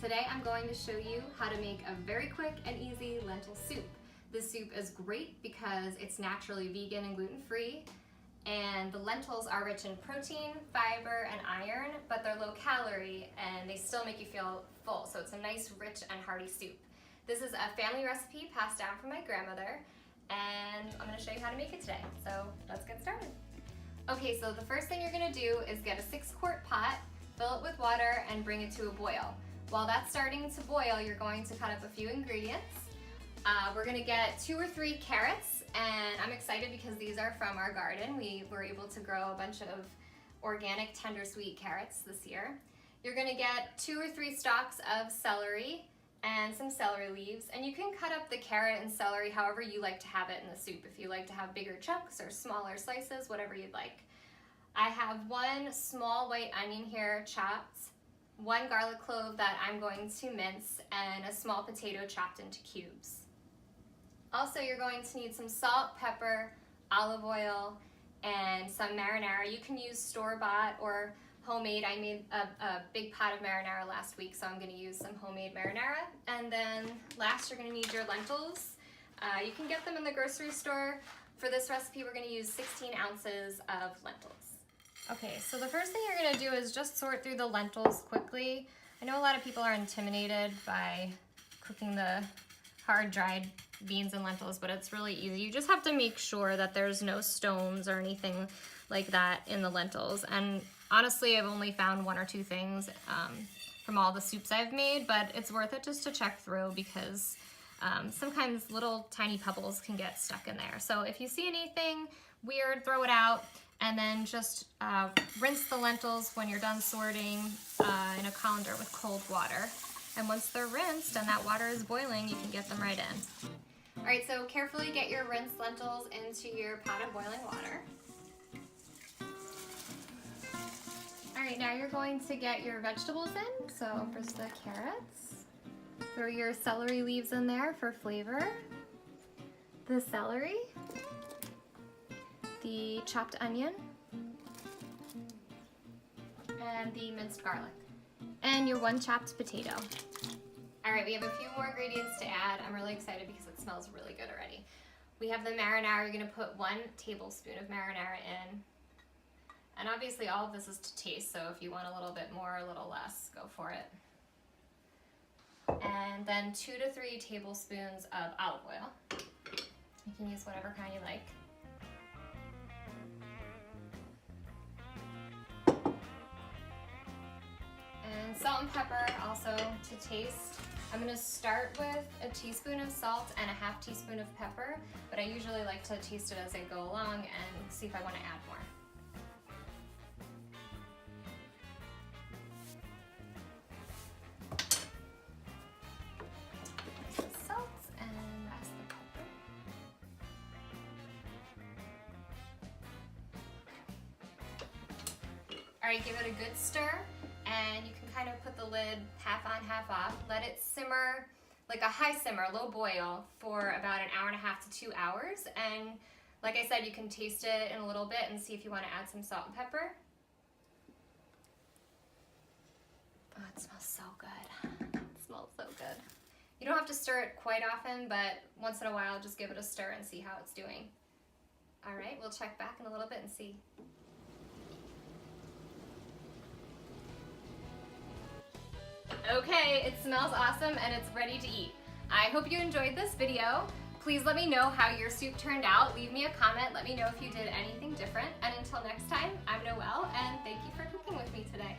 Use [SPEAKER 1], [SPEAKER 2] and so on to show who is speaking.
[SPEAKER 1] Today I'm going to show you how to make a very quick and easy lentil soup. This soup is great because it's naturally vegan and gluten-free, and the lentils are rich in protein, fiber, and iron, but they're low calorie and they still make you feel full, so it's a nice, rich, and hearty soup. This is a family recipe passed down from my grandmother, and I'm going to show you how to make it today. So let's get started. Okay, so the first thing you're going to do is get a 6-quart pot, fill it with water, and bring it to a boil. While that's starting to boil, you're going to cut up a few ingredients. We're going to get 2 or 3 carrots, and I'm excited because these are from our garden. We were able to grow a bunch of organic tender sweet carrots this year. You're going to get 2 or 3 stalks of celery and some celery leaves, and you can cut up the carrot and celery however you like to have it in the soup. If you like to have bigger chunks or smaller slices, whatever you'd like. I have 1 small white onion here chopped, 1 garlic clove that I'm going to mince, and a small potato chopped into cubes. Also, you're going to need some salt, pepper, olive oil, and some marinara. You can use store-bought or homemade. I made a big pot of marinara last week, so I'm going to use some homemade marinara. And then last, you're going to need your lentils. You can get them in the grocery store. For this recipe, we're going to use 16 ounces of lentils. Okay, so the first thing you're going to do is just sort through the lentils quickly. I know a lot of people are intimidated by cooking the hard dried beans and lentils, but it's really easy. You just have to make sure that there's no stones or anything like that in the lentils. And honestly, I've only found 1 or 2 things from all the soups I've made, but it's worth it just to check through because sometimes little tiny pebbles can get stuck in there. So if you see anything weird, throw it out, and then just rinse the lentils when you're done sorting in a colander with cold water. And once they're rinsed and that water is boiling, you can get them right in. All right, so carefully get your rinsed lentils into your pot of boiling water. All right, now you're going to get your vegetables in. So first the carrots. Throw your celery leaves in there for flavor. The celery. The chopped onion. And the minced garlic. And your 1 chopped potato. All right, we have a few more ingredients to add. I'm really excited because it smells really good already. We have the marinara. You're gonna put 1 tablespoon of marinara in. And obviously all of this is to taste, so if you want a little bit more, a little less, go for it. And then 2 to 3 tablespoons of olive oil. You can use whatever kind you like. And salt and pepper also to taste. I'm going to start with a teaspoon of salt and a ½ teaspoon of pepper, but I usually like to taste it as I go along and see if I want to add more. There's the salt and that's the pepper. Alright, give it a good stir. And you can kind of put the lid half on, half off. Let it simmer, like a high simmer, low boil, for about 1.5 to 2 hours. And like I said, you can taste it in a little bit and see if you want to add some salt and pepper. Oh, it smells so good. It smells so good. You don't have to stir it quite often, but once in a while, just give it a stir and see how it's doing. All right, we'll check back in a little bit and see. Okay, it smells awesome and it's ready to eat. I hope you enjoyed this video. Please let me know how your soup turned out. Leave me a comment, let me know if you did anything different. And until next time, I'm Noelle, and thank you for cooking with me today.